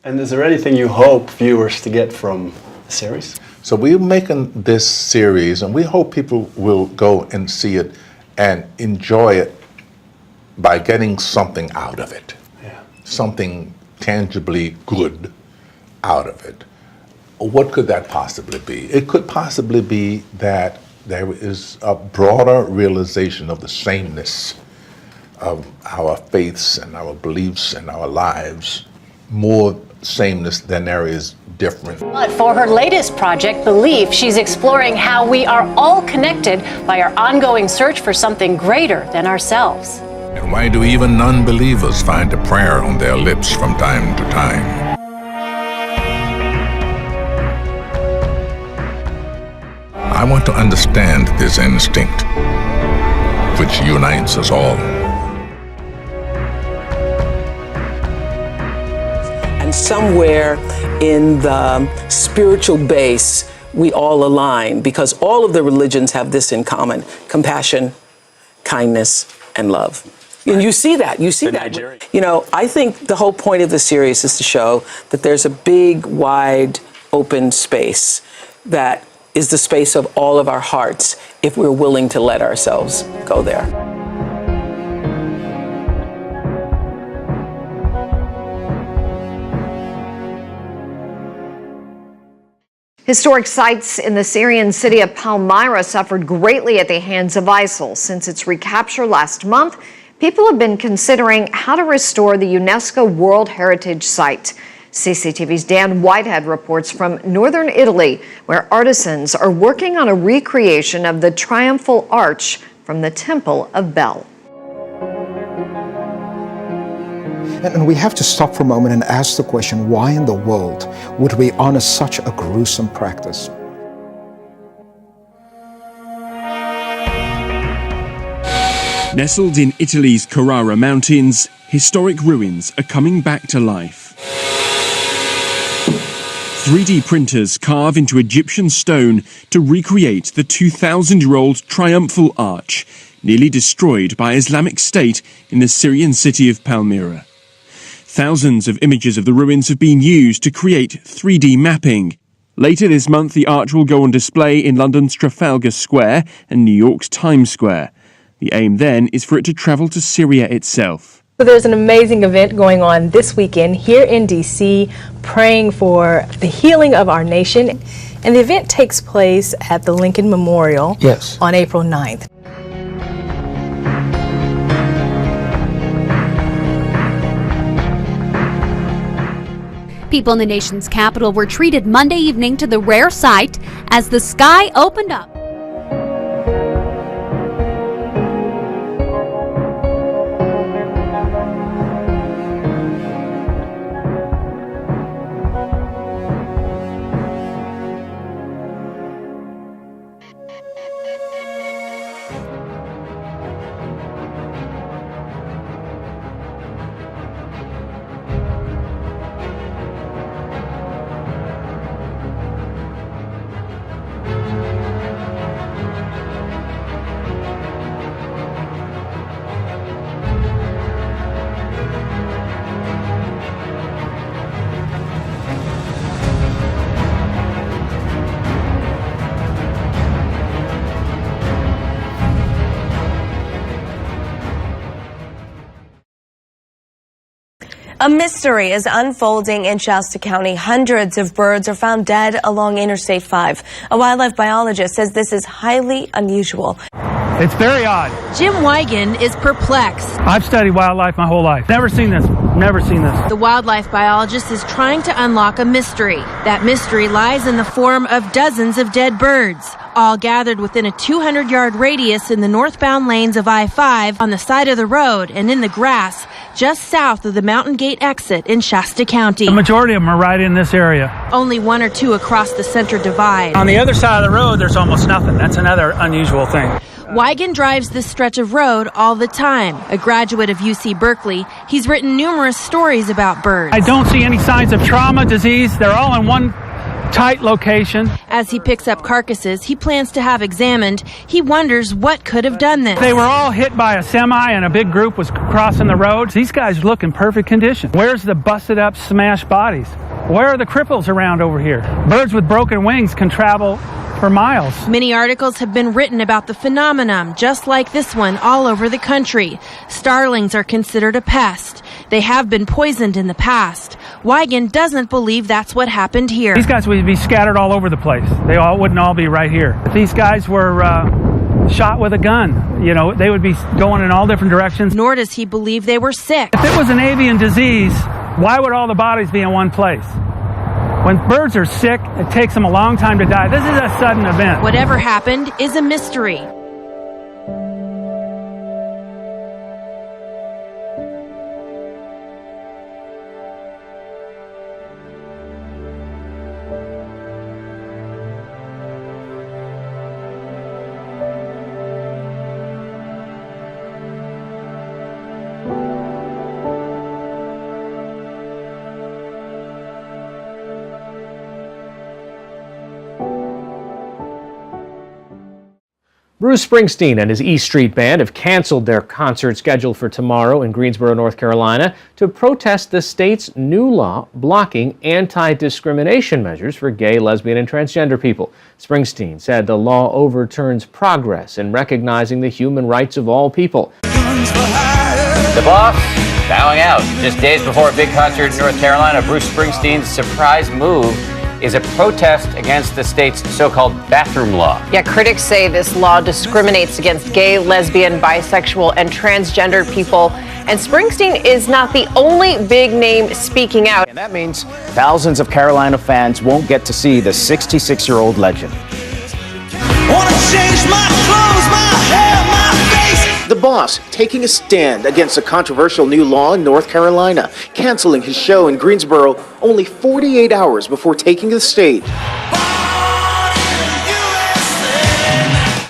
And is there anything you hope viewers to get from the series? So we're making this series, and we hope people will go and see it and enjoy it by getting something out of it. Yeah. Something tangibly good out of it. What could that possibly be? It could possibly be that there is a broader realization of the sameness of our faiths and our beliefs and our lives, more sameness than there is different. But for her latest project, Belief, she's exploring how we are all connected by our ongoing search for something greater than ourselves. And why do even non-believers find a prayer on their lips from time to time? I want to understand this instinct, which unites us all. And somewhere in the spiritual base, we all align, because all of the religions have this in common: compassion, kindness, and love. And you see that. You know, I think the whole point of the series is to show that there's a big, wide, open space that is the space of all of our hearts if we're willing to let ourselves go there. Historic sites in the Syrian city of Palmyra suffered greatly at the hands of ISIL. Since its recapture last month, people have been considering how to restore the UNESCO World Heritage Site. CCTV's Dan Whitehead reports from northern Italy, where artisans are working on a recreation of the triumphal arch from the Temple of Bel. And we have to stop for a moment and ask the question, why in the world would we honor such a gruesome practice? Nestled in Italy's Carrara Mountains, historic ruins are coming back to life. 3D printers carve into Egyptian stone to recreate the 2,000-year-old triumphal arch, nearly destroyed by Islamic State in the Syrian city of Palmyra. Thousands of images of the ruins have been used to create 3D mapping. Later this month, the arch will go on display in London's Trafalgar Square and New York's Times Square. The aim then is for it to travel to Syria itself. So there's an amazing event going on this weekend here in D.C., praying for the healing of our nation. And the event takes place at the Lincoln Memorial on April 9th. People in the nation's capital were treated Monday evening to the rare sight as the sky opened up. A mystery is unfolding in Shasta County. Hundreds of birds are found dead along Interstate 5. A wildlife biologist says this is highly unusual. It's very odd. Jim Wigan is perplexed. I've studied wildlife my whole life. Never seen this. Never seen this. The wildlife biologist is trying to unlock a mystery. That mystery lies in the form of dozens of dead birds, all gathered within a 200-yard radius in the northbound lanes of I-5, on the side of the road and in the grass just south of the Mountain Gate exit in Shasta County. The majority of them are right in this area. Only one or two across the center divide. On the other side of the road, there's almost nothing. That's another unusual thing. Wigan drives this stretch of road all the time. A graduate of UC Berkeley, he's written numerous stories about birds. I don't see any signs of trauma, disease. They're all in one tight location. As he picks up carcasses he plans to have examined, he wonders what could have done this. They were all hit by a semi and a big group was crossing the roads. These guys look in perfect condition. Where's the busted up, smashed bodies? Where are the cripples around over here? Birds with broken wings can travel for miles. Many articles have been written about the phenomenon, just like this one, all over the country. Starlings are considered a pest. They have been poisoned in the past. Wiegand doesn't believe that's what happened here. These guys would be scattered all over the place. They wouldn't all be right here. If these guys were shot with a gun, they would be going in all different directions. Nor does he believe they were sick. If it was an avian disease, why would all the bodies be in one place? When birds are sick, it takes them a long time to die. This is a sudden event. Whatever happened is a mystery. Bruce Springsteen and his E Street Band have canceled their concert scheduled for tomorrow in Greensboro, North Carolina, to protest the state's new law blocking anti-discrimination measures for gay, lesbian, and transgender people. Springsteen said the law overturns progress in recognizing the human rights of all people. The Boss bowing out. Just days before a big concert in North Carolina, Bruce Springsteen's surprise move is a protest against the state's so-called bathroom law. Yeah, critics say this law discriminates against gay, lesbian, bisexual, and transgender people. And Springsteen is not the only big name speaking out. And that means thousands of Carolina fans won't get to see the 66-year-old legend. Wanna change my clothes, my hair, my face. The Boss taking a stand against a controversial new law in North Carolina, canceling his show in Greensboro only 48 hours before taking the stage.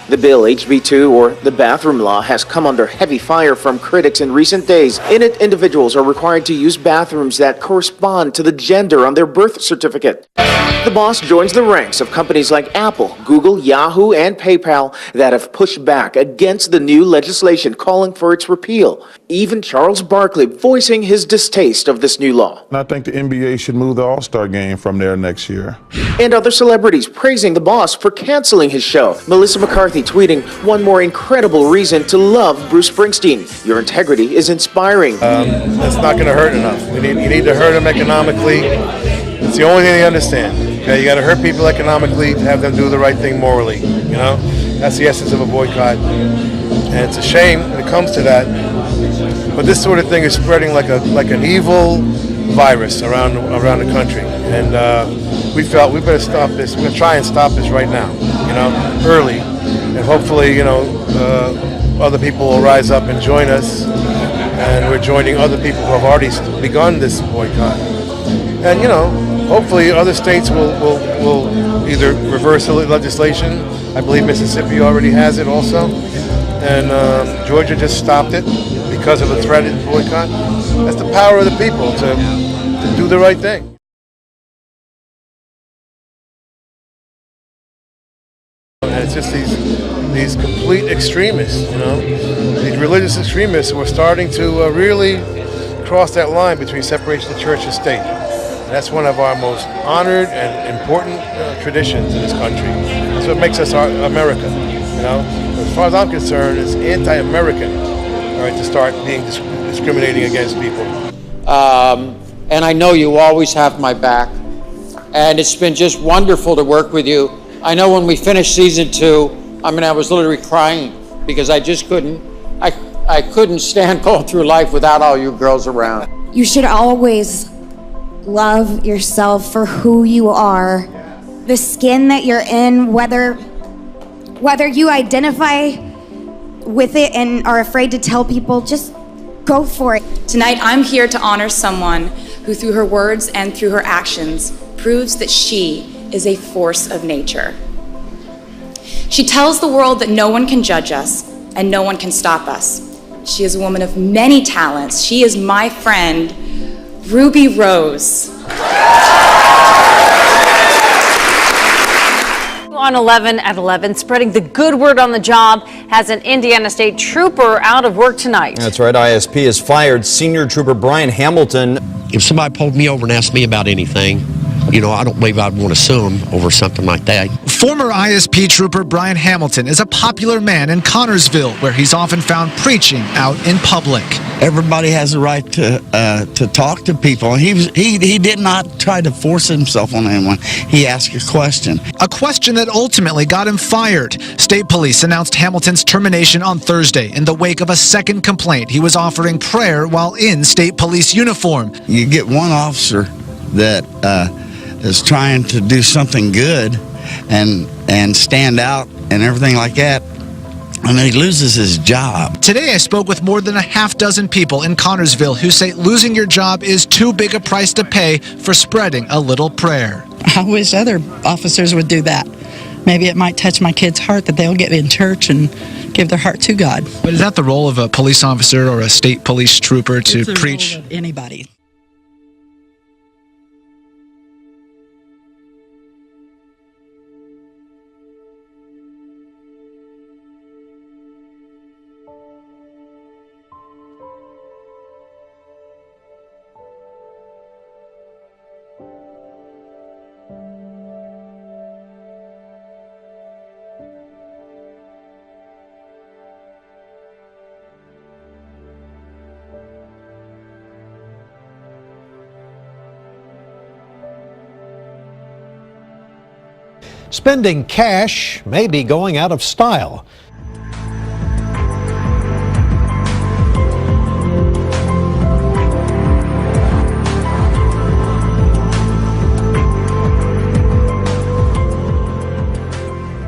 The bill, HB2, or the bathroom law, has come under heavy fire from critics in recent days. In it, individuals are required to use bathrooms that correspond to the gender on their birth certificate. The Boss joins the ranks of companies like Apple, Google, Yahoo, and PayPal that have pushed back against the new legislation calling for its repeal. Even Charles Barkley voicing his distaste of this new law. And I think the NBA should move the All-Star game from there next year. And other celebrities praising the Boss for canceling his show. Melissa McCarthy tweeting, "One more incredible reason to love Bruce Springsteen. Your integrity is inspiring." That's not going to hurt enough. You need to hurt them economically. It's the only thing they understand. Okay, you got to hurt people economically to have them do the right thing morally. That's the essence of a boycott. And it's a shame when it comes to that. But this sort of thing is spreading like an evil virus around the country. And we felt we better stop this. We're going to try and stop this right now. Early. And hopefully, other people will rise up and join us. And we're joining other people who have already begun this boycott. And, hopefully other states will either reverse the legislation. I believe Mississippi already has it also. And Georgia just stopped it because of a threatened boycott. That's the power of the people to do the right thing. And it's just these complete extremists, these religious extremists who are starting to really cross that line between separation of church and state. And that's one of our most honored and important traditions in this country. That's what makes us America. As far as I'm concerned, it's anti-American, to start being discriminating against people. And I know you always have my back. And it's been just wonderful to work with you. I know when we finished season 2, I was literally crying because I just couldn't stand going through life without all you girls around. You should always love yourself for who you are. The skin that you're in, whether you identify with it and are afraid to tell people, just go for it. Tonight, I'm here to honor someone who, through her words and through her actions, proves that she is a force of nature. She tells the world that no one can judge us and no one can stop us. She is a woman of many talents. She is my friend, Ruby Rose. On 11 at 11, spreading the good word on the job has an Indiana State trooper out of work tonight. That's right. ISP has fired Senior Trooper Brian Hamilton. If somebody pulled me over and asked me about anything, I don't believe I'd want to sue them over something like that. Former ISP trooper Brian Hamilton is a popular man in Connorsville, where he's often found preaching out in public. Everybody has a right to talk to people. He did not try to force himself on anyone. He asked a question. A question that ultimately got him fired. State police announced Hamilton's termination on Thursday in the wake of a second complaint. He was offering prayer while in state police uniform. You get one officer that is trying to do something good and stand out and everything like that, and then he loses his job. Today I spoke with more than a half dozen people in Connorsville who say losing your job is too big a price to pay for spreading a little prayer. I wish other officers would do that. Maybe it might touch my kid's heart that they'll get in church and give their heart to God. But is that the role of a police officer or a state police trooper to preach? Anybody. Spending cash may be going out of style.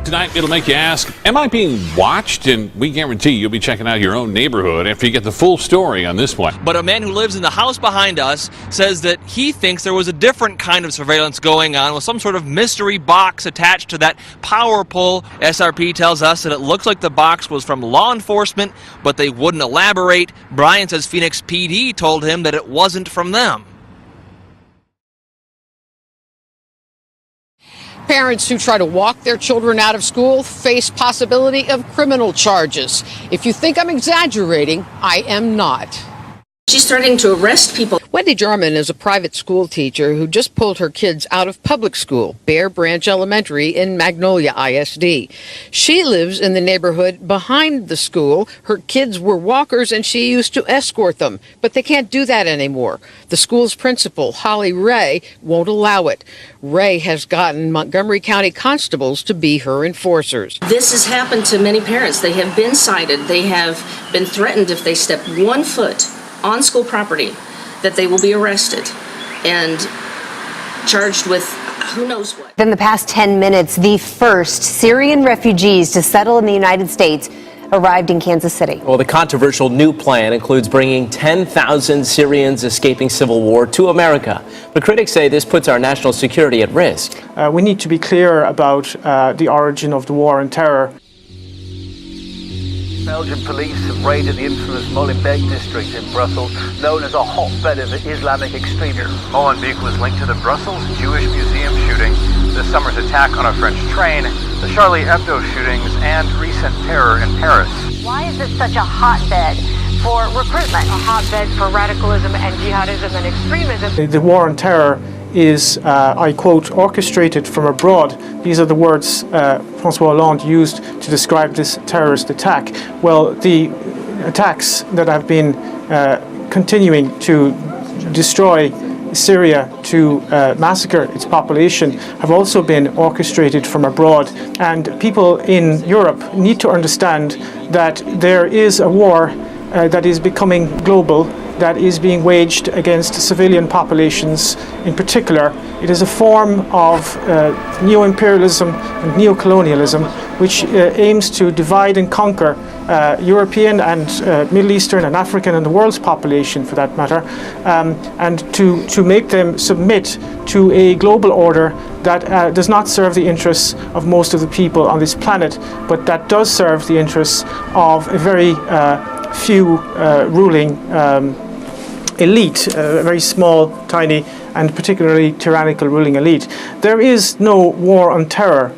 Tonight, it'll make you ask, am I being watched? And we guarantee you'll be checking out your own neighborhood after you get the full story on this one. But a man who lives in the house behind us says that he thinks there was a different kind of surveillance going on with some sort of mystery box attached to that power pole. SRP tells us that it looks like the box was from law enforcement, but they wouldn't elaborate. Brian says Phoenix PD told him that it wasn't from them. Parents who try to walk their children out of school face possibility of criminal charges. If you think I'm exaggerating, I am not. She's starting to arrest people. Wendy German is a private school teacher who just pulled her kids out of public school, Bear Branch Elementary in Magnolia ISD. She lives in the neighborhood behind the school. Her kids were walkers and she used to escort them, but they can't do that anymore. The school's principal, Holly Ray, won't allow it. Ray has gotten Montgomery County constables to be her enforcers. This has happened to many parents. They have been cited. They have been threatened if they step 1 foot on school property that they will be arrested and charged with who knows what. In the past 10 minutes, the first Syrian refugees to settle in the United States arrived in Kansas City. Well, the controversial new plan includes bringing 10,000 Syrians escaping civil war to America. But critics say this puts our national security at risk. We need to be clear about the origin of the war on terror. Belgian police have raided the infamous Molenbeek district in Brussels, known as a hotbed of Islamic extremism. Molenbeek was linked to the Brussels Jewish Museum shooting, this summer's attack on a French train, the Charlie Hebdo shootings, and recent terror in Paris. Why is it such a hotbed for recruitment, a hotbed for radicalism and jihadism and extremism? The war on terror is, I quote, orchestrated from abroad. These are the words François Hollande used to describe this terrorist attack. Well, the attacks that have been continuing to destroy Syria, to massacre its population, have also been orchestrated from abroad. And people in Europe need to understand that there is a war that is becoming global, that is being waged against civilian populations in particular. It is a form of neo-imperialism and neo-colonialism which aims to divide and conquer European and Middle Eastern and African and the world's population for that matter, and to make them submit to a global order that does not serve the interests of most of the people on this planet, but that does serve the interests of a very few ruling elite, a very small, tiny, and particularly tyrannical ruling elite. There is no war on terror.